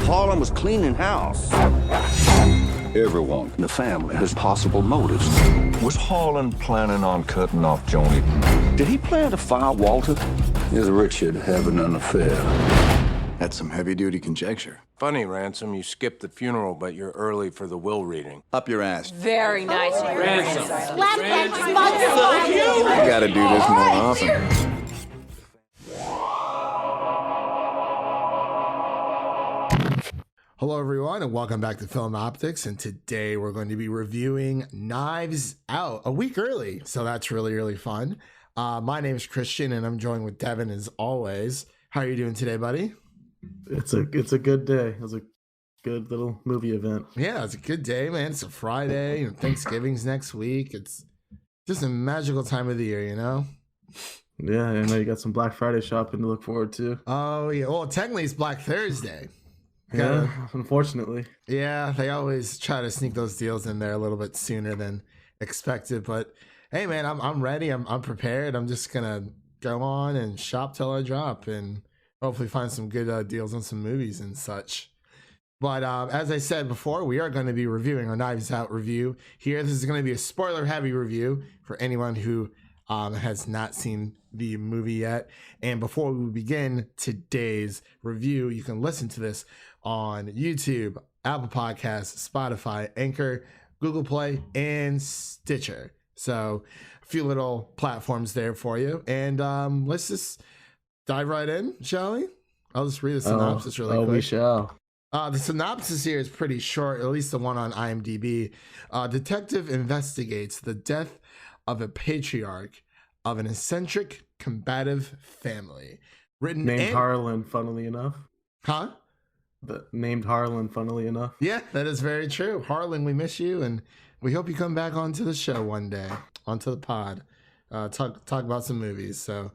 Harlan was cleaning house. Everyone in the family has possible motives. Was Harlan planning on cutting off Joni? Did he plan to fire Walter? Is Richard having an affair? That's some heavy-duty conjecture. Funny, Ransom, you skipped the funeral, but you're early for the will reading. Up your ass. Very nice. Ransom. Slap that mother. You gotta do this more often. Hello, everyone, and welcome back to Film Optics. And today we're going to be reviewing Knives Out a week early. So that's really fun. My name is Christian, and I'm joined with Devin as always. How are you doing today, buddy? It's a good day. It was a good little movie event. Yeah, it's a good day, man. It's a Friday. You know, Thanksgiving's next week. It's just a magical time of the year, you know? Yeah, I know you got some Black Friday shopping to look forward to. Oh, yeah. Well, technically it's Black Thursday. Yeah, unfortunately. Yeah, they always try to sneak those deals in there a little bit sooner than expected. But hey, man, I'm ready. I'm prepared. I'm just gonna go on and shop till I drop, and hopefully find some good deals on some movies and such. But as I said before, we are going to be reviewing our Knives Out review here. This is going to be a spoiler-heavy review for anyone who has not seen the movie yet. And before we begin today's review, you can listen to this on YouTube, Apple Podcasts, Spotify, Anchor, Google Play, and Stitcher. So a few little platforms there for you. And let's just dive right in, shall we? I'll just read the synopsis really quick. We shall. The synopsis here is pretty short, at least the one on IMDb. Detective investigates the death of a patriarch of an eccentric, combative family. Named Harlan, funnily enough. Huh? Named Harlan, funnily enough. Yeah, that is very true. Harlan, we miss you, and we hope you come back onto the show one day, onto the pod. Talk about some movies. So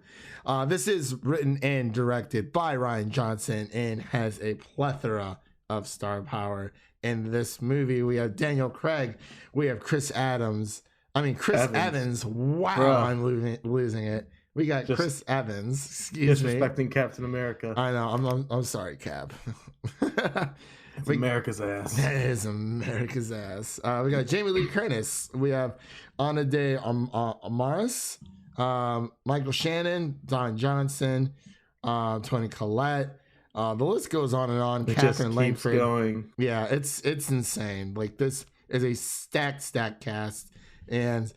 this is written and directed by Rian Johnson and has a plethora of star power. In this movie, we have Daniel Craig, we have Chris Evans. Wow, bruh. I'm losing it. We got Chris Evans. Excuse me. Disrespecting Captain America. I know. I'm sorry, Cap. It's America's ass. That is America's ass. We got Jamie Lee Curtis. We have Ana de Armas, Michael Shannon, Don Johnson, Toni Collette. The list goes on and on. It Katherine, just Langford. keeps going. Yeah, it's insane. Like, this is a stacked cast, and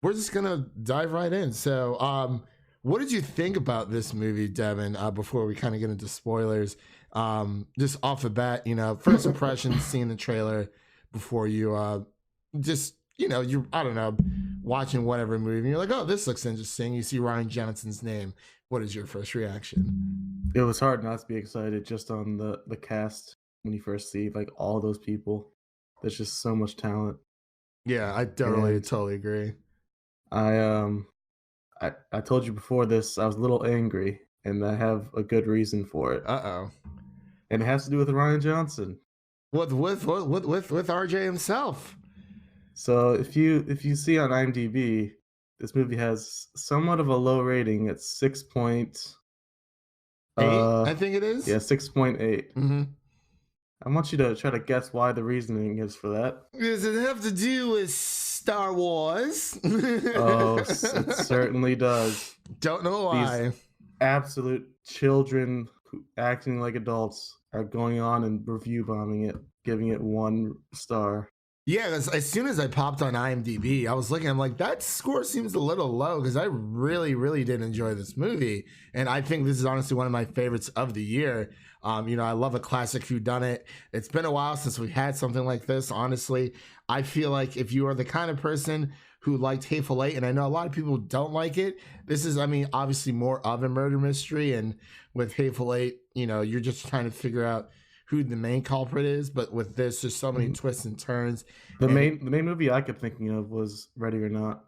we're just gonna dive right in. So, what did you think about this movie, Devin? Before we kind of get into spoilers. Just off the bat, first impressions, seeing the trailer before you just, you're, I don't know, watching whatever movie, and you're like, oh, this looks interesting. You see Rian Johnson's name. What is your first reaction? It was hard not to be excited just on the cast when you first see like all those people. There's just so much talent. Yeah, I totally agree. I told you before this, I was a little angry, and I have a good reason for it. And it has to do with Rian Johnson. With RJ himself. So if you see on IMDb, this movie has somewhat of a low rating. It's 6.8. I think it is. Yeah, 6.8. Mm-hmm. I want you to try to guess why the reasoning is for that. Does it have to do with Star Wars? Oh, it certainly does. Don't know why. These absolute children who acting like adults are going on and review bombing it, giving it 1 star. Yeah, as soon as I popped on IMDb, I was looking, I'm like, that score seems a little low, because I really did enjoy this movie. And I think this is honestly one of my favorites of the year. I love a classic whodunit. It's been a while since we had something like this, honestly. I feel like if you are the kind of person who liked Hateful Eight, and I know a lot of people don't like it, this is, obviously more of a murder mystery. And with Hateful Eight, you're just trying to figure out who the main culprit is, but with this, there's so many twists and turns. The main movie I kept thinking of was Ready or Not.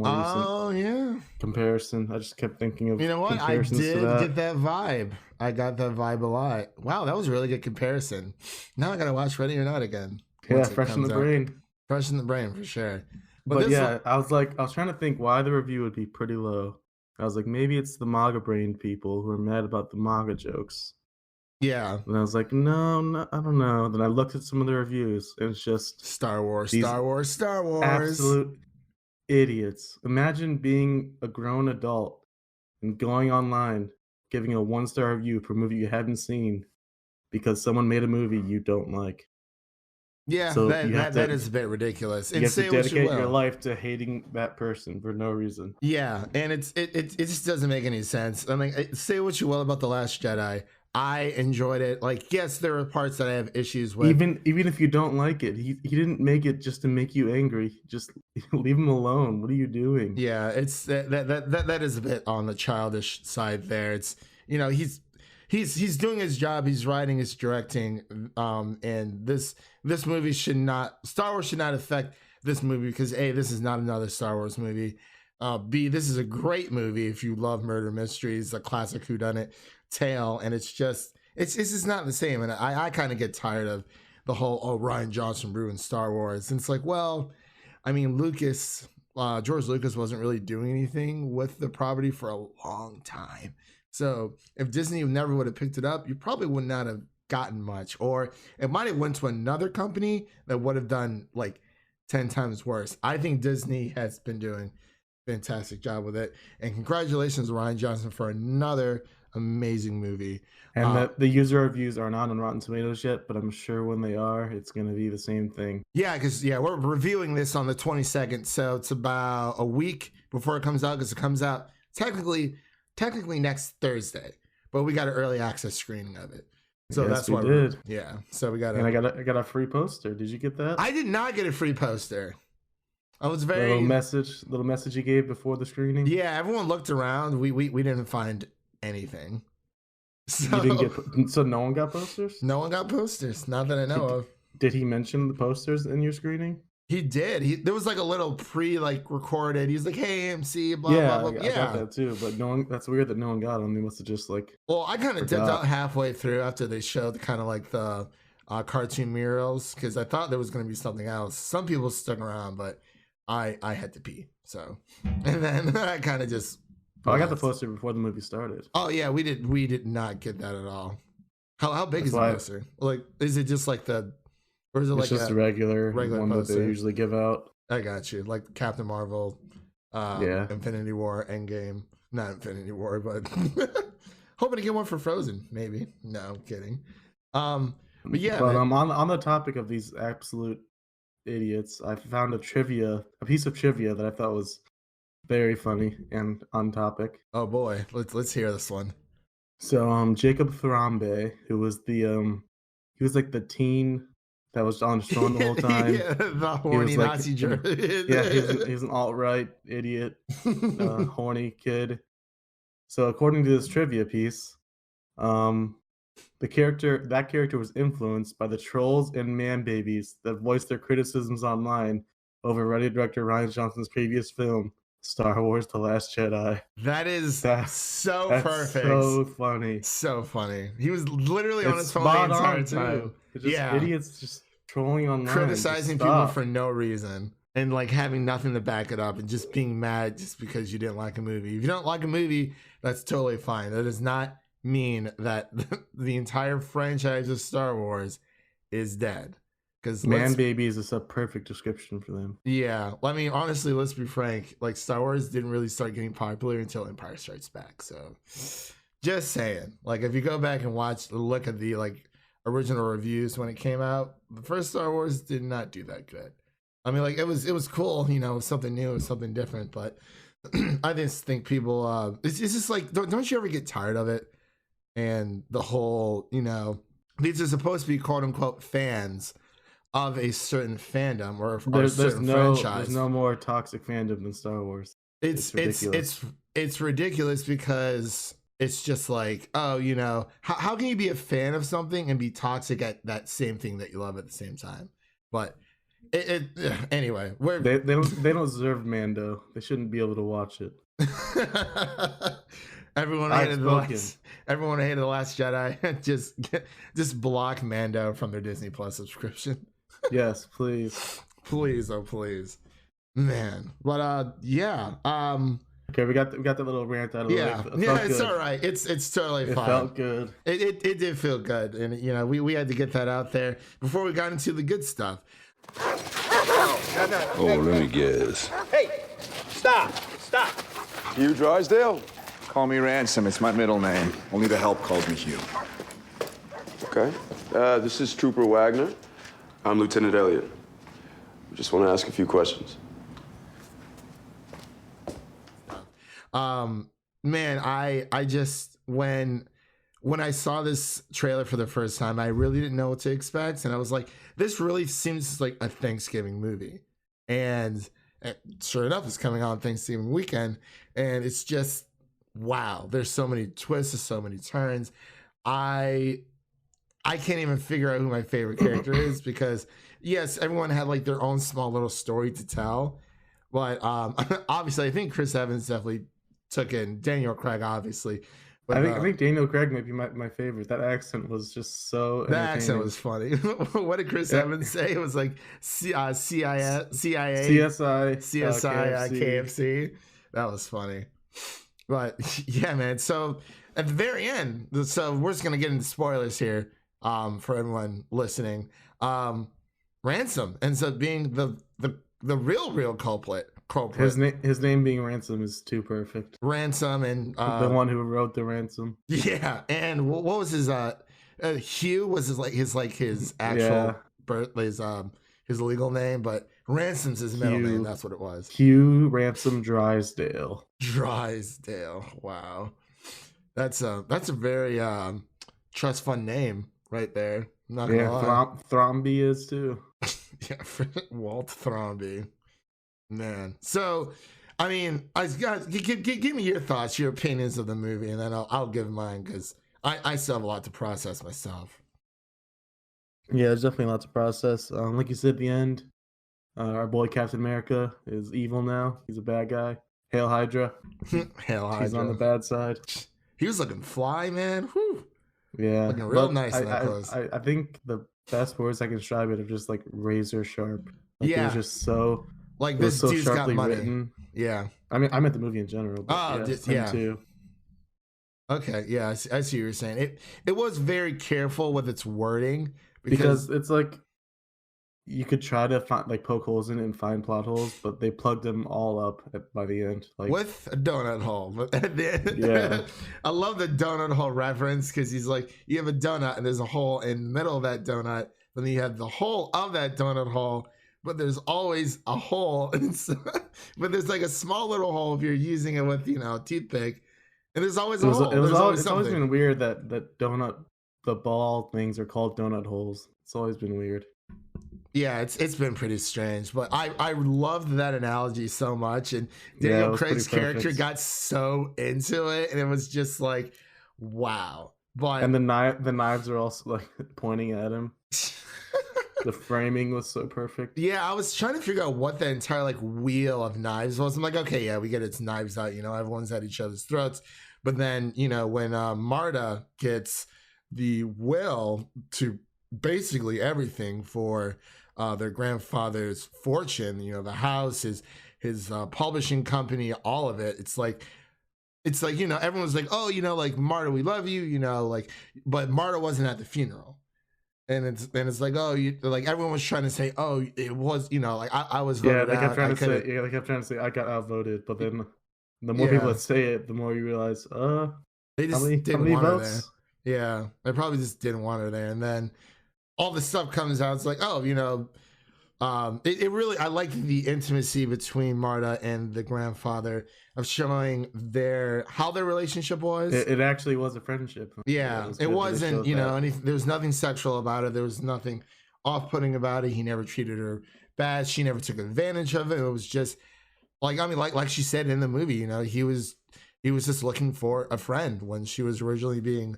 Oh yeah, comparison. I just kept thinking of. You know what? I did get that vibe. I got that vibe a lot. Wow, that was a really good comparison. Now I gotta watch Ready or Not again. Yeah, fresh in the brain. Fresh in the brain for sure. But yeah, I was trying to think why the review would be pretty low. I was like, maybe it's the MAGA brain people who are mad about the MAGA jokes. Yeah. And I was like, no, I don't know. Then I looked at some of the reviews, and it's just Star Wars, these Star Wars, Star Wars. absolute idiots. Imagine being a grown adult and going online, giving a 1-star review for a movie you hadn't seen because someone made a movie you don't like. Yeah, So that is a bit ridiculous. You And have say to what you dedicate your will. life to hating that person for no reason. Yeah, and it just doesn't make any sense. I mean, say what you will about The Last Jedi. I enjoyed it. Like, yes, there are parts that I have issues with. Even if you don't like it, he didn't make it just to make you angry. Just leave him alone. What are you doing? Yeah, it's that is a bit on the childish side there. It's, you know, he's doing his job. He's writing, he's directing, and this movie should not, Star Wars should not affect this movie because A, this is not another Star Wars movie. B, this is a great movie if you love murder mysteries, a classic whodunit tale, and it's just not the same. And I kind of get tired of the whole Rian Johnson ruined Star Wars. And it's like, well, I mean, George Lucas wasn't really doing anything with the property for a long time. So if Disney never would have picked it up, you probably would not have gotten much, or it might have went to another company that would have done like 10 times worse. I think Disney has been doing a fantastic job with it, and congratulations, Rian Johnson, for another amazing movie. And the user reviews are not on Rotten Tomatoes yet, but I'm sure when they are, it's going to be the same thing. Yeah, because we're reviewing this on the 22nd, so it's about a week before it comes out, because it comes out technically next Thursday, but we got an early access screening of it. So yes, that's why we did. Yeah, so we got. And I got a free poster. Did you get that? I did not get a free poster. I was very little message you gave before the screening. Yeah, everyone looked around. We didn't find anything. So, you didn't get. So no one got posters. No one got posters. Not that I know of. Did he mention the posters in your screening? He did. There was like a little recorded. He's like, "Hey, AMC, blah blah blah." I got that too. But no one. That's weird that no one got them. They must have just like. Well, I kind of dipped out halfway through after they showed kind of like the cartoon murals, because I thought there was going to be something else. Some people stuck around, but I had to pee. So, and then I kind of just. Oh, I got the poster before the movie started. Oh yeah, we did not get that at all. How big is the poster? Like, is it just like the? Or is it it's like just a regular one poster that they usually give out? I got you. Like Captain Marvel, Infinity War, Endgame. Not Infinity War, but hoping to get one for Frozen, maybe. No, I'm kidding. But yeah. But on the topic of these absolute idiots, I found a piece of trivia that I thought was very funny and on topic. Oh boy, let's hear this one. So Jacob Thrombey, who was he was like the teen that was on his phone the whole time. Yeah, the horny Nazi jerk. Yeah, he's an alt-right idiot, horny kid. So according to this trivia piece, that character was influenced by the trolls and man babies that voiced their criticisms online over writer director Rian Johnson's previous film, Star Wars: The Last Jedi. That's so perfect. So funny. So funny. He was literally on his phone the entire time. Idiots just trolling online. Criticizing people for no reason. And like having nothing to back it up and just being mad just because you didn't like a movie. If you don't like a movie, that's totally fine. That does not mean that the entire franchise of Star Wars is dead. Because man babies is a perfect description for them. Yeah, I mean, honestly, let's be frank. Like, Star Wars didn't really start getting popular until Empire Strikes Back. So, just saying. Like, if you go back and look at the original reviews when it came out, the first Star Wars did not do that good. I mean, like, it was cool, it was something new, it was something different. But I just think people, it's just like, don't you ever get tired of it? And the whole, these are supposed to be quote unquote fans of a certain fandom or a certain franchise. There's no more toxic fandom than Star Wars. It's ridiculous. It's ridiculous because it's just like, oh, how can you be a fan of something and be toxic at that same thing that you love at the same time? But anyway, they don't deserve Mando. They shouldn't be able to watch it. Everyone hated the Last Jedi. Just block Mando from their Disney Plus subscription. Yes, please. Please, oh please. Man. But yeah. Okay, we got that little rant out of the way. Yeah, it's good. all right. It's totally It fine. felt good. It did feel good, and you know we had to get that out there before we got into the good stuff. Oh, let me guess. Hey, stop. Hugh Drysdale? Call me Ransom. It's my middle name. Only the help calls me Hugh. Okay. This is Trooper Wagner. I'm Lieutenant Elliott. Just want to ask a few questions. Man, I just when I saw this trailer for the first time, I really didn't know what to expect, and I was like, this really seems like a Thanksgiving movie, and sure enough, it's coming out on Thanksgiving weekend, and it's just wow. There's so many twists, there's so many turns. I can't even figure out who my favorite character is because yes, everyone had like their own small little story to tell, but obviously, I think Chris Evans definitely took in Daniel Craig, obviously. But, I think Daniel Craig might be my favorite. That accent was just so. That accent was funny. What did Chris Evans say? It was like CIA, CSI, KFC. That was funny. But yeah, man. So at the very end, so we're just gonna get into spoilers here for everyone listening. Ransom ends up being the real culprit. His name being Ransom is too perfect. Ransom and the one who wrote the ransom. Yeah, and what was his Hugh was his actual birth, his legal name, but Ransom's his middle name. That's what it was. Hugh Ransom Drysdale. Drysdale. Wow, that's a very trust fund name right there. Not gonna lie. Thrombey is too. Yeah, Walt Thrombey. Man, so I mean, guys, give me your thoughts, your opinions of the movie, and then I'll give mine because I still have a lot to process myself. Yeah, there's definitely a lot to process. Like you said at the end, our boy Captain America is evil now. He's a bad guy. Hail Hydra. Hail Hydra. He's on the bad side. He was looking fly, man. Whew. Yeah, looking real nice in that clothes. I think the best words I can describe it are just like razor sharp. Like, yeah, it was just so. Like this dude's got money. Written. Yeah. I mean, I meant the movie in general. But yeah. Too. Okay. Yeah. I see what you're saying. It was very careful with its wording because it's like you could try to find poke holes in it and find plot holes, but they plugged them all up by the end. Like with a donut hole. Yeah. I love the donut hole reference because he's like, you have a donut and there's a hole in the middle of that donut, but then you have the hole of that donut hole. But there's always a hole, but there's like a small little hole if you're using it with a toothpick, and there's always a hole. It's always been weird that the ball things are called donut holes. It's always been weird. Yeah, it's been pretty strange, but I loved that analogy so much, and Daniel Craig's character got so into it, and it was just like, wow. But and the knives are also like pointing at him. The framing was so perfect. Yeah, I was trying to figure out what the entire wheel of knives was. I'm like, okay, yeah, we get it's knives out. Everyone's at each other's throats. But then, when Marta gets the will to basically everything for their grandfather's fortune, the house, his publishing company, all of it. It's like everyone's like, oh, Marta, we love you, but Marta wasn't at the funeral. And it's like, oh, everyone was trying to say, oh, it was, I was voted they kept out. trying to say I got outvoted, but then the more people that say it, the more you realize, they just didn't want her there. Yeah, they probably just didn't want her there. And then all the stuff comes out. It's like, oh, it really, I like the intimacy between Marta and the grandfather of showing how their relationship was. It actually was a friendship. Yeah, it wasn't, there was nothing sexual about it. There was nothing off-putting about it. He never treated her bad. She never took advantage of it. It was just like she said in the movie, he was just looking for a friend when she was originally being,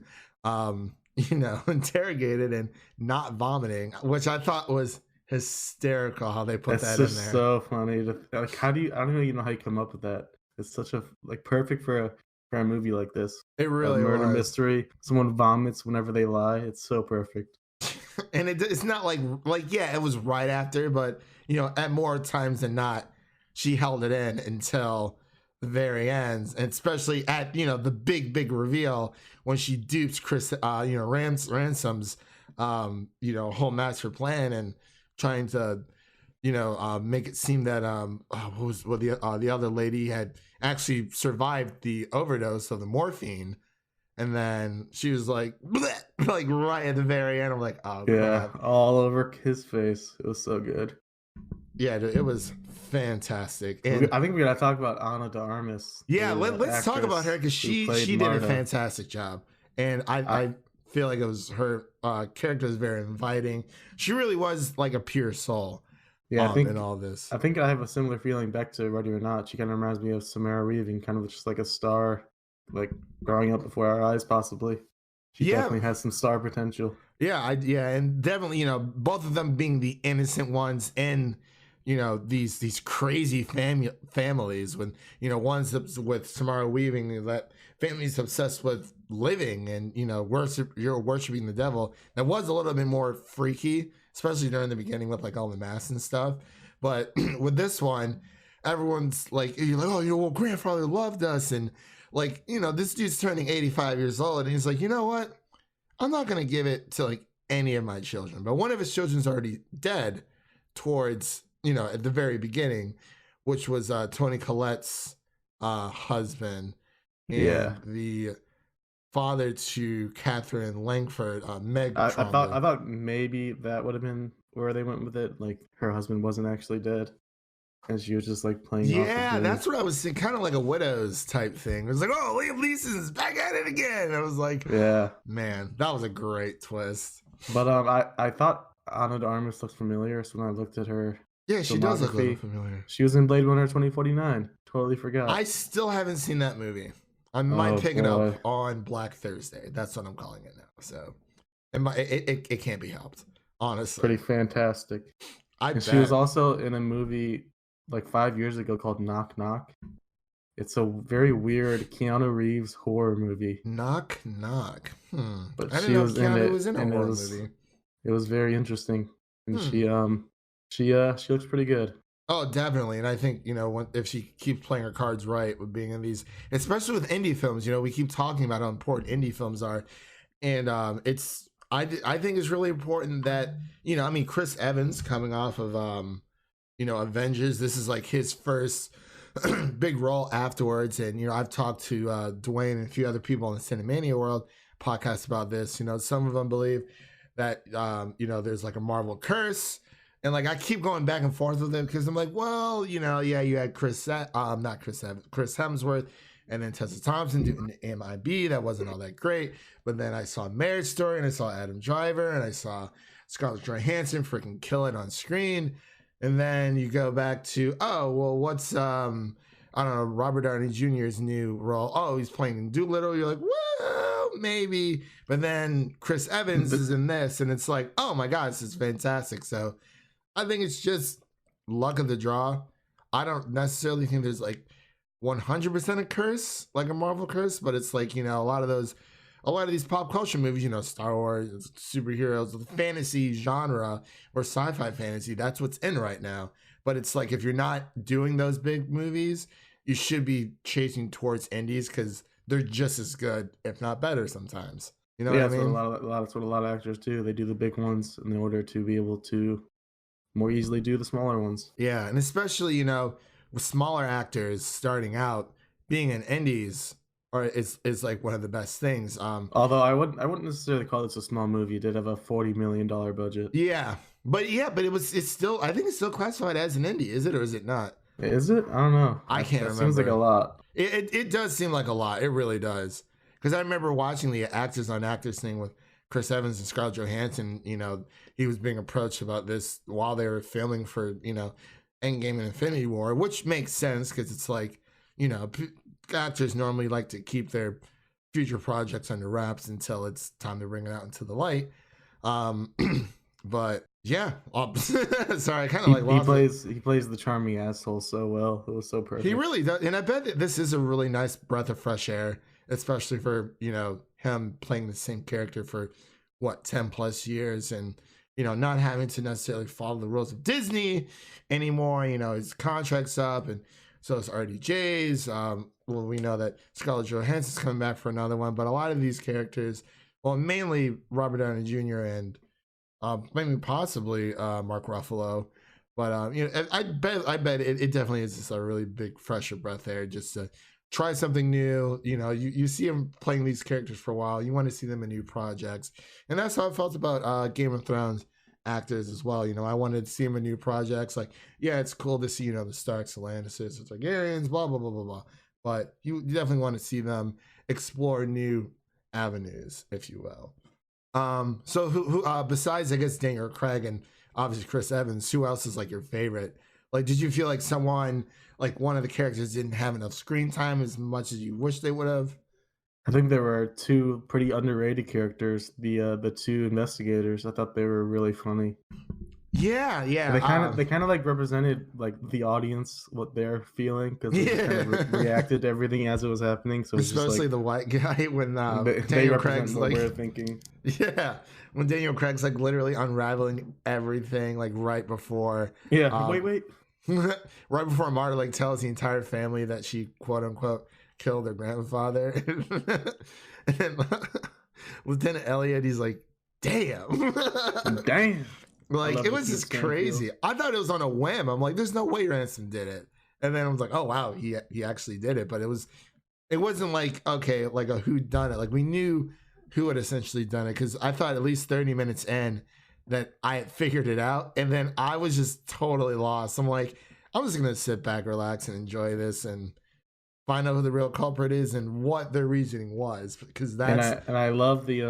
interrogated and not vomiting, which I thought was hysterical how they put that in there. It's so funny. I don't even know how you come up with that. It's such a perfect for a movie like this. It really murder was. Mystery. Someone vomits whenever they lie. It's so perfect. And it's not like yeah, it was right after, but at more times than not, she held it in until the very end, and especially at the big reveal when she dupes Chris, Ransom's whole master plan and trying to make it seem that the other lady had actually survived the overdose of the morphine. And then she was like, bleh, like right at the very end. I'm like, oh, yeah, God. all over his face. It was so good. Yeah, it was fantastic. And I think we gotta talk about Ana de Armas. Yeah, let's talk about her because she did a fantastic job. And I feel like it was her character was very inviting. She really was like a pure soul. Yeah, I think in all this. I think I have a similar feeling back to Ready or Not. She kind of reminds me of Samara Weaving, kind of just like a star, like growing up before our eyes, possibly. She definitely has some star potential. Yeah, and definitely, both of them being the innocent ones in, these crazy families. When one's with Samara Weaving, that family's obsessed with living and you're worshiping the devil. That was a little bit more freaky, especially during the beginning with like all the masks and stuff. But with this one, everyone's like, you're like, oh, well, grandfather loved us, and like, this dude's turning 85 years old, and he's like, you know what? I'm not gonna give it to like any of my children. But one of his children's already dead towards, at the very beginning, which was Toni Collette's husband. And the father to Katherine Langford, Meg. I thought maybe that would have been where they went with it. Like her husband wasn't actually dead, and she was just like playing. Yeah, that's what I was saying. Kind of like a Widows type thing. It was like, oh, Liam Neeson's back at it again. And I was like, yeah, man, that was a great twist. But I thought Ana de Armas looked familiar, so when I looked at her, yeah, she does look a little familiar. She was in Blade Runner 2049. Totally forgot. I still haven't seen that movie. I might pick it up on Black Thursday. That's what I'm calling it now. So it can't be helped, honestly. Pretty fantastic. She was also in a movie like 5 years ago called Knock Knock. It's a very weird Keanu Reeves horror movie. Knock Knock. But I she didn't know was Keanu in it, was in a and horror movie. It was very interesting, and she looks pretty good. Oh, definitely. And I think, if she keeps playing her cards right with being in these, especially with indie films, we keep talking about how important indie films are. And I think it's really important that, Chris Evans coming off of, Avengers, this is like his first big role afterwards. And, I've talked to Dwayne and a few other people in the Cinemania World podcast about this. Some of them believe that, there's like a Marvel curse. And like I keep going back and forth with it because I'm like, well, you had Chris Hemsworth, and then Tessa Thompson doing MIB. That wasn't all that great. But then I saw Marriage Story, and I saw Adam Driver, and I saw Scarlett Johansson freaking kill it on screen. And then you go back to, what's Robert Downey Jr.'s new role? Oh, he's playing in Doolittle. You're like, well, maybe. But then Chris Evans is in this, and it's like, oh my God, this is fantastic. So I think it's just luck of the draw. I don't necessarily think there's like 100% a curse, like a Marvel curse, but it's like, a lot of these pop culture movies, Star Wars, superheroes, the fantasy genre or sci-fi fantasy, that's what's in right now. But it's like, if you're not doing those big movies, you should be chasing towards indies because they're just as good, if not better sometimes. You know what I mean? That's what a lot of actors do. They do the big ones in order to be able to more easily do the smaller ones. Yeah, and especially, with smaller actors starting out, being in indies is like one of the best things. Although I wouldn't necessarily call this a small movie. It did have a $40 million budget. Yeah, but it's still, I think it's still classified as an indie, is it, or is it not? Is it? I don't know. I can't remember. Seems like a lot. It does seem like a lot. It really does. Because I remember watching the actors on actors thing with Chris Evans and Scarlett Johansson. He was being approached about this while they were filming for, Endgame and Infinity War, which makes sense because it's like, actors normally like to keep their future projects under wraps until it's time to bring it out into the light. But yeah, sorry, I kind of like lost he plays the charming asshole so well. It was so perfect. He really does, and I bet that this is a really nice breath of fresh air, especially for him playing the same character for 10 plus years, and not having to necessarily follow the rules of Disney anymore. His contract's up, and So it's RDJ's. Well, we know that Scarlett Johansson's coming back for another one, but a lot of these characters, well, mainly Robert Downey Jr. and maybe possibly Mark Ruffalo. But you know, I bet it definitely is just a really big fresher breath there, just to try something new. You know, you see him playing these characters for a while. You want to see them in new projects, and that's how I felt about Game of Thrones actors as well. You know, I wanted to see them in new projects. Like, yeah, it's cool to see, you know, the Starks, the Lannisters, the Targaryens, blah blah blah blah blah. But you definitely want to see them explore new avenues, if you will. So who besides, I guess, Daniel Craig and obviously Chris Evans, who else is like your favorite? Like, did you feel like someone, like one of the characters, didn't have enough screen time as much as you wish they would have? I think there were two pretty underrated characters. The two investigators. I thought they were really funny. Yeah. They kind of like represented like the audience, what they're feeling, because they kind of reacted to everything as it was happening. So especially like, the white guy when they Daniel Craig's what like we're thinking. Yeah, when Daniel Craig's like literally unraveling everything like right before. Yeah. Wait. Right before Marta like tells the entire family that she quote unquote killed their grandfather. And then Lieutenant Elliot, he's like, damn. Like, it was just crazy. I thought it was on a whim. I'm like, there's no way Ransom did it. And then I was like, oh wow, he actually did it. But it wasn't like, okay, like a who done it. Like, we knew who had essentially done it, because I thought at least 30 minutes in that I had figured it out, and then I was just totally lost. I'm like, I'm just gonna sit back, relax, and enjoy this, and find out who the real culprit is and what their reasoning was, because that's and I love the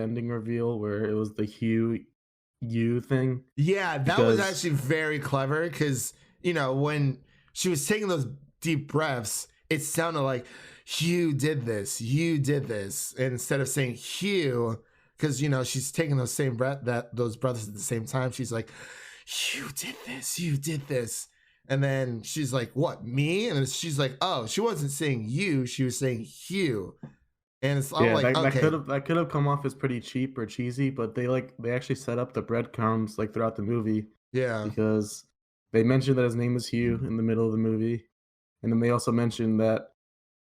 ending reveal where it was the you thing. Yeah, that was actually very clever, because you know, when she was taking those deep breaths, it sounded like you did this, and instead of saying Hugh, because you know she's taking those same breaths at the same time, she's like, you did this, and then she's like, what, me? And she's like, oh, she wasn't saying you, she was saying Hugh. And it's like, okay, that could have come off as pretty cheap or cheesy, but they actually set up the breadcrumbs like throughout the movie. Yeah, because they mentioned that his name was Hugh in the middle of the movie, and then they also mentioned that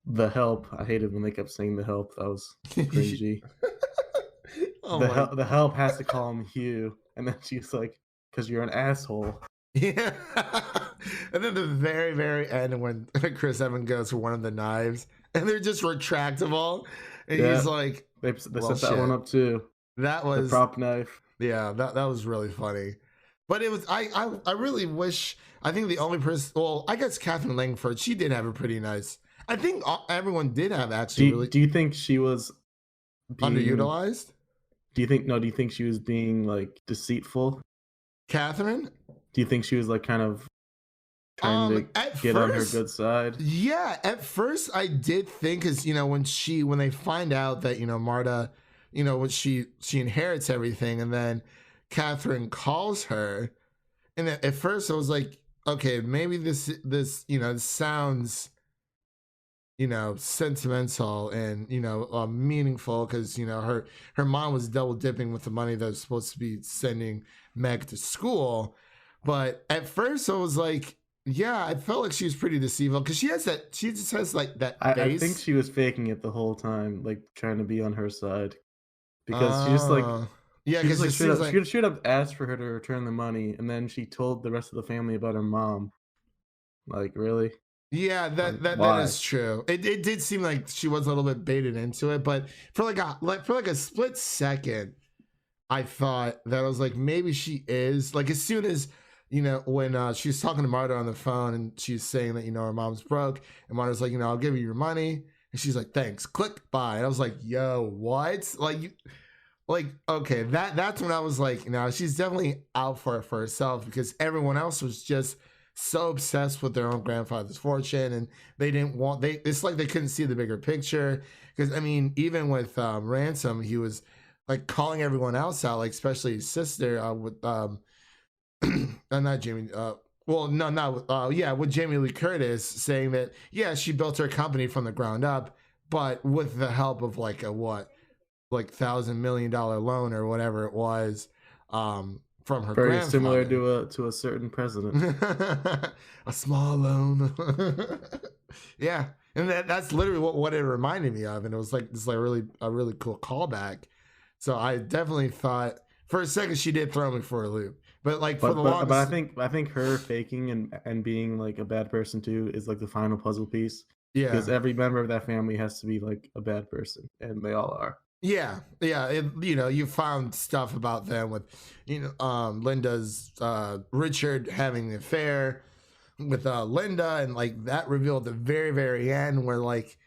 the help. I hated when they kept saying the help. That was cringy. The help has to call him Hugh, and then she's like, "Because you're an asshole." Yeah. And then the very, very end, when Chris Evans goes for one of the knives, and they're just retractable, and he's like, they set that one up too. That was the prop knife. Yeah, that was really funny. But it was I really wish, I think the only person, well, I guess Katherine Langford, she did have a pretty nice, I think everyone did have actually. Do you think she was underutilized? Do you think she was being like deceitful? Catherine? Do you think she was like kind of trying to get on her good side? Yeah, at first I did think, because you know, when they find out that, you know, Marta, you know, when she inherits everything, and then Catherine calls her, and at first I was like, okay, maybe this you know, sounds, you know, sentimental and, you know, meaningful, because you know her mom was double dipping with the money that was supposed to be sending Meg to school. But at first I was like, yeah, I felt like she was pretty deceitful, because she just has like that face. I think she was faking it the whole time, like trying to be on her side, because she just like, yeah, because like, she should have asked for her to return the money, and then she told the rest of the family about her mom. Like, really? Yeah, that is true. It did seem like she was a little bit baited into it, but for like a split second, I thought that I was like, maybe she is. Like, as soon as, you know, when she was talking to Marta on the phone, and she's saying that, you know, her mom's broke, and Marta's like, you know, I'll give you your money, and she's like, thanks, click, bye. And I was like, yo, what? Like, okay, that's when I was like, you know, she's definitely out for it for herself, because everyone else was just so obsessed with their own grandfather's fortune, and they didn't want, it's like they couldn't see the bigger picture. Because I mean, even with Ransom, he was like calling everyone else out, like especially his sister, with not Jamie, with Jamie Lee Curtis, saying that, yeah, she built her company from the ground up, but with the help of like a $1,000 million loan or whatever it was, from her Very grandfather. similar to a certain president. A small loan. Yeah, and that's literally what it reminded me of, and it was like this like a really cool callback. So I definitely thought for a second she did throw me for a loop, but like for the longest. But I think her faking and being like a bad person too is like the final puzzle piece. Yeah, because every member of that family has to be like a bad person, and they all are. Yeah, you found stuff about them with, Linda's Richard having an affair with Linda, and like that revealed at the very, very end where like,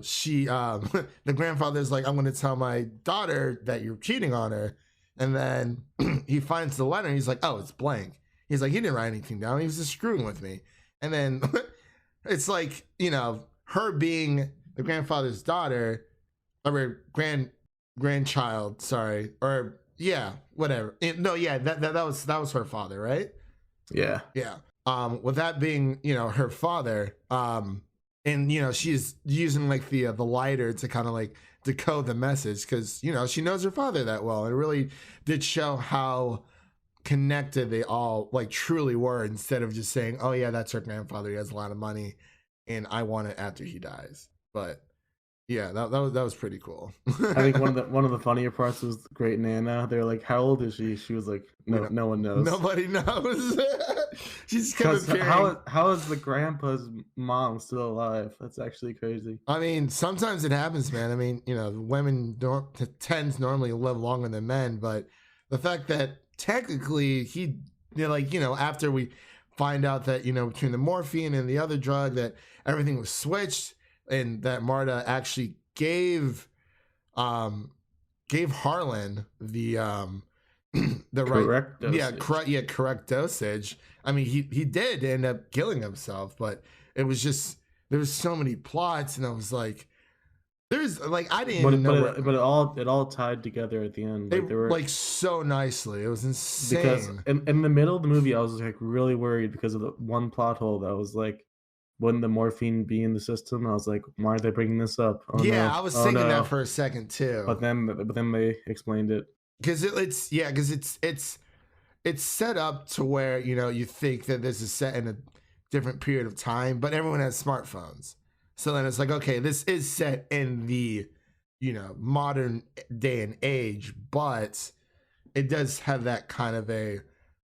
she the grandfather's like, I'm gonna tell my daughter that you're cheating on her, and then he finds the letter and he's like, oh, it's blank. He's like, he didn't write anything down. He was just screwing with me, and then it's like, her being the grandfather's daughter. Or grandchild, sorry, or whatever. That was her father, right? Yeah. With that being, her father, and she's using like the lighter to kind of like decode the message because she knows her father that well, and it really did show how connected they all like truly were. Instead of just saying, "Oh yeah, that's her grandfather. He has a lot of money, and I want it after he dies," but. Yeah, that was pretty cool. I think one of the funnier parts was Great Nana. They're like, "How old is she?" She was like, "No one knows. Nobody knows." She's kind of how is the grandpa's mom still alive? That's actually crazy. I mean, sometimes it happens, man. I mean, women tend to normally live longer than men, but the fact that technically he, after we find out that between the morphine and the other drug that everything was switched. And that Marta actually gave Harlan the correct dosage. Correct dosage. I mean, he did end up killing himself, but it was just there was so many plots, and I was like, there's like I didn't even know, but it all tied together at the end. Like, they were like so nicely. It was insane. Because in the middle of the movie, I was like really worried because of the one plot hole that was like. Wouldn't the morphine be in the system? I was like, why are they bringing this up? Oh, yeah, no. I was thinking that for a second too. But then they explained it. Because it's set up to where you think that this is set in a different period of time, but everyone has smartphones. So then it's like, okay, this is set in the modern day and age, but it does have that kind of a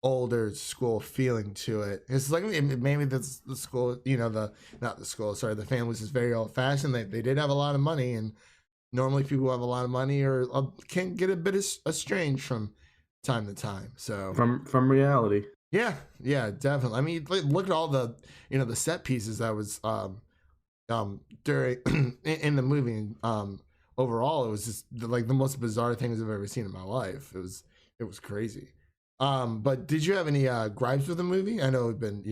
older school feeling to it. It's like maybe that's the school, the family was just very old fashioned. They did have a lot of money, and normally people who have a lot of money or can get a bit estranged from time to time. So from reality. Yeah, definitely. I mean, look at all the the set pieces that was during in the movie. Overall, it was just like the most bizarre things I've ever seen in my life. It was crazy. But did you have any gripes with the movie? I know we've been,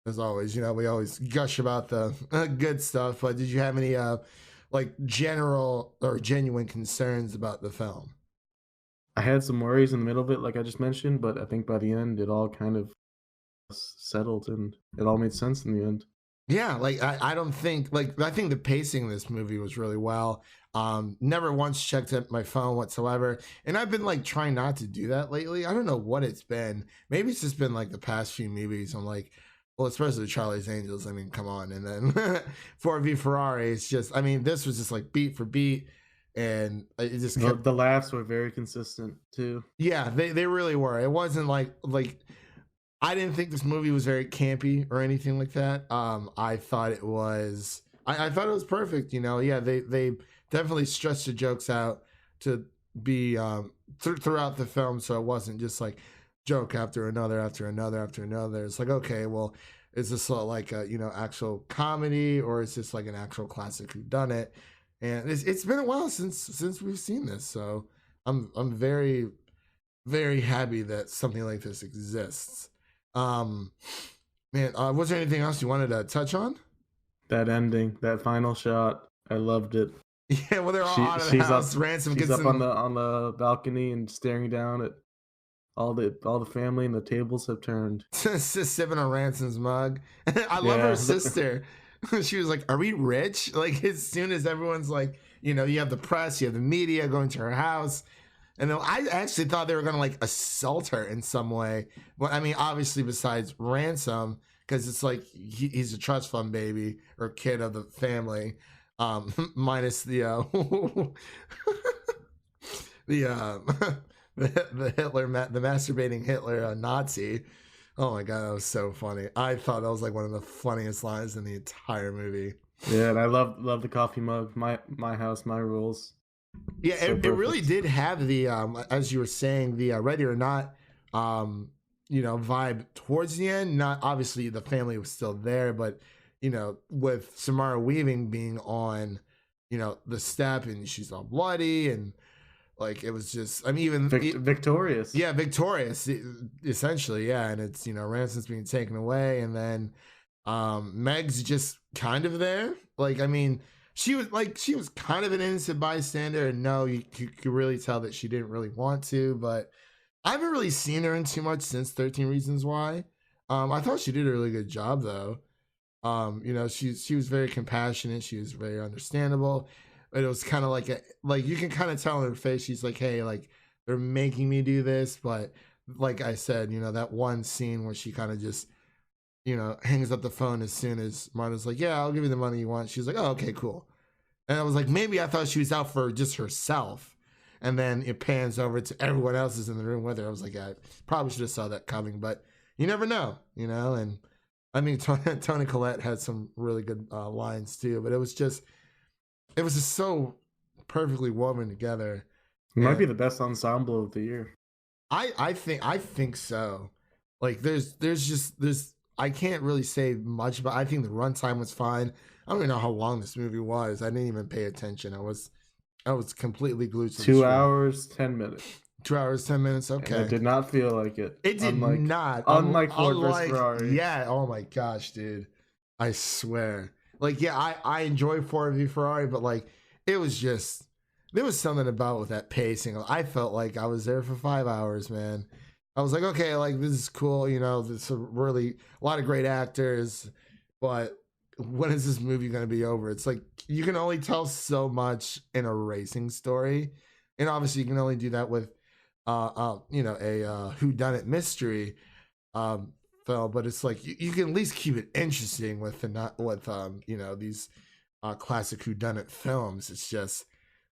as always, we always gush about the good stuff, but did you have any like general or genuine concerns about the film? I had some worries in the middle of it, like I just mentioned, but I think by the end it all kind of settled and it all made sense in the end. Yeah, like I don't think I think the pacing of this movie was really well. Never once checked at my phone whatsoever, and I've been like trying not to do that lately. I don't know what it's been. Maybe it's just been like the past few movies. I'm like, well, especially Charlie's Angels. I mean, come on, and then Ford v Ferrari. It's just, I mean, this was just like beat for beat, and it just kept... the laughs were very consistent too. Yeah, they really were. It wasn't like. I didn't think this movie was very campy or anything like that. I thought it was. I thought it was perfect. Yeah, they definitely stretched the jokes out to be throughout the film, so it wasn't just like joke after another after another after another. It's like, okay, well, is this like a actual comedy, or is this like an actual classic whodunit? And it's been a while since we've seen this, so I'm very, very happy that something like this exists. Man, was there anything else you wanted to touch on? That ending, that final shot, I loved it. Yeah, well, they're all out of the house. Ransom she's gets up on the balcony and staring down at all the family, and the tables have turned. Just sipping on Ransom's mug. I love her sister. She was like, "Are we rich?" Like as soon as everyone's like, you have the press, you have the media going to her house, And then I actually thought they were gonna like assault her in some way. Well, I mean, obviously besides ransom, because it's like he's a trust fund baby or kid of the family, minus the the Hitler, the masturbating Hitler Nazi. Oh my god, that was so funny. I thought that was like one of the funniest lines in the entire movie. Yeah, and I love the coffee mug. My house, my rules. Yeah, So it really did have the as you were saying, the ready or not vibe towards the end. Not obviously the family was still there, but with Samara Weaving being on the step and she's all bloody and like it was just, I mean, even victorious. Yeah, victorious essentially. Yeah, and it's Ransom's being taken away, and then Meg's just kind of there. Like, I mean, she was kind of an innocent bystander, and no, you could really tell that she didn't really want to. But I haven't really seen her in too much since 13 Reasons Why. I thought she did a really good job though. She was very compassionate. She was very understandable. But it was kind of like you can kind of tell in her face, she's like, hey, like they're making me do this. But like I said, that one scene where she kind of just, hangs up the phone as soon as Marta's like, yeah, I'll give you the money you want. She's like, oh, okay, cool. And I was like, maybe I thought she was out for just herself. And then it pans over to everyone else is in the room with her. I was like, I probably should have saw that coming, but you never know, and I mean, Toni Collette had some really good lines too, but it was just so perfectly woven together. It might be the best ensemble of the year. I think so. Like there's I can't really say much, but I think the runtime was fine. I don't even know how long this movie was. I didn't even pay attention. I was completely glued to the 2 hours, 10 minutes. 2 hours, 10 minutes. Okay. And it did not feel like it. It did not. Unlike Ford vs. Ferrari. Yeah. Oh my gosh, dude. I swear. Like, yeah, I enjoy Ford v Ferrari, but like, it was just, there was something about with that pacing. I felt like I was there for 5 hours, man. I was like, okay, like this is cool. There's a lot of great actors, but when is this movie going to be over? It's like, you can only tell so much in a racing story. And obviously you can only do that with, a whodunit mystery, film, but it's like, you can at least keep it interesting with these, classic whodunit films. It's just,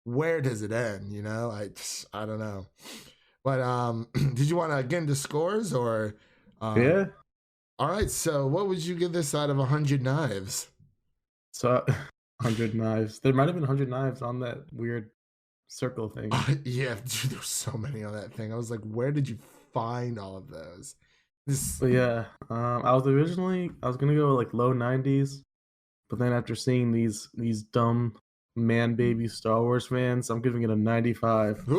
where does it end? I don't know. But did you want to get into scores or? Yeah. All right. So what would you give this out of 100 knives? So 100 knives. There might have been 100 knives on that weird circle thing. Yeah, dude, there's so many on that thing. I was like, where did you find all of those? But yeah, I was gonna go like low 90s, but then after seeing these dumb man baby Star Wars fans, I'm giving it a 95. We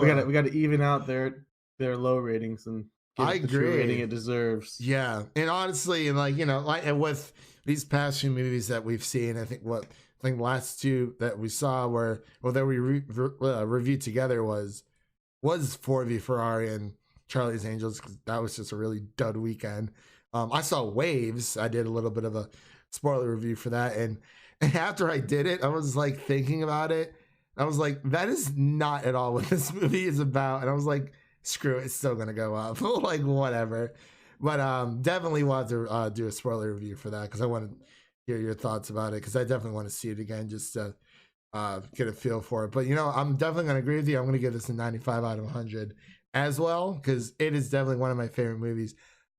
gotta even out their low ratings and give it the true rating it deserves. Yeah, and honestly, and and with these past few movies that we've seen, I think the last two that we saw that we reviewed together was Ford v Ferrari and Charlie's Angels, because that was just a really dud weekend. I saw Waves. I did a little bit of a spoiler review for that, and after I did it, I was like thinking about it. I was like, that is not at all what this movie is about. And I was like, screw it, it's still gonna go up. Like, whatever. But definitely want to do a spoiler review for that, because I want to hear your thoughts about it, because I definitely want to see it again just to get a feel for it. But I'm definitely gonna agree with you. I'm gonna give this a 95 out of 100 as well, because it is definitely one of my favorite movies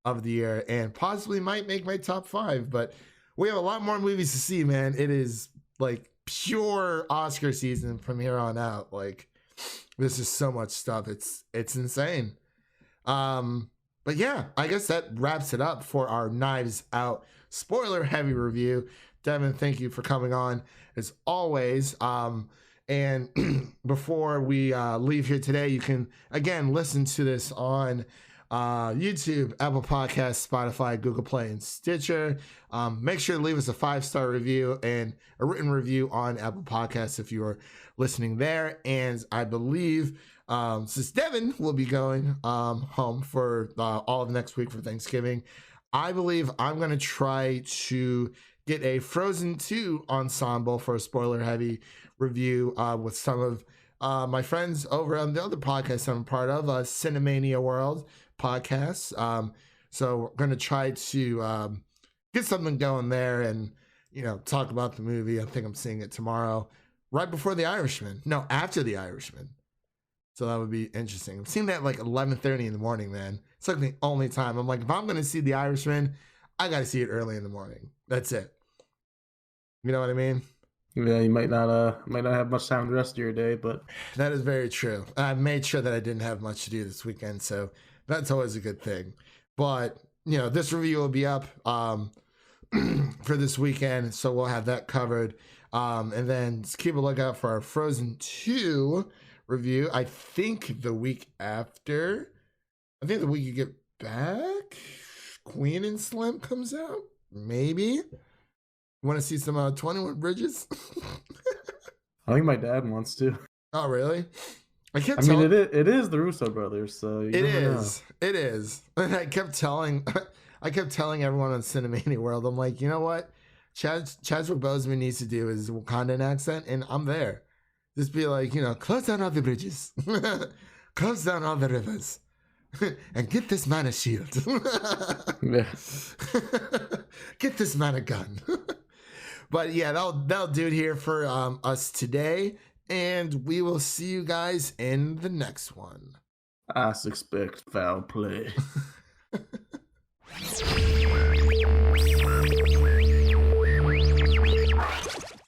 of the year and possibly might make my top 5. But we have a lot more movies to see, man. It is like pure Oscar season from here on out. Like, this is so much stuff. It's insane. But yeah, I guess that wraps it up for our Knives Out spoiler heavy review. Devin, thank you for coming on as always. And before we leave here today, you can again listen to this on YouTube, Apple Podcasts, Spotify, Google Play, and Stitcher. Make sure to leave us a 5-star review and a written review on Apple Podcasts if you are listening there. And I believe since Devin will be going home for all of next week for Thanksgiving, I believe I'm going to try to get a Frozen 2 ensemble for a spoiler heavy review with some of my friends over on the other podcast I'm a part of, Cinemania World podcast. So we're going to try to get something going there and, talk about the movie. I think I'm seeing it tomorrow, right before The Irishman. No, after The Irishman. So that would be interesting. I'm seeing that at like 11:30 in the morning, man. It's like the only time. I'm like, if I'm going to see The Irishman, I got to see it early in the morning. That's it. You know what I mean? Yeah, you might not have much time the rest of your day, but that is very true. I made sure that I didn't have much to do this weekend, so that's always a good thing. But this review will be up for this weekend, so we'll have that covered. And then just keep a lookout for our Frozen 2 review. I think the week after. I think the week you get back, Queen and Slim comes out. Maybe. You want to see some 21 Bridges? I think my dad wants to. Oh, really? I mean, it is the Russo brothers, so it is. It is. And I kept telling everyone on Cinemania World, I'm like, you know what? Chadwick Boseman needs to do his Wakandan accent, and I'm there. Just be like, close down all the bridges, close down all the rivers, and get this man a shield. Yeah. Get this man a gun. But yeah, that'll do it here for us today, and we will see you guys in the next one. I suspect foul play.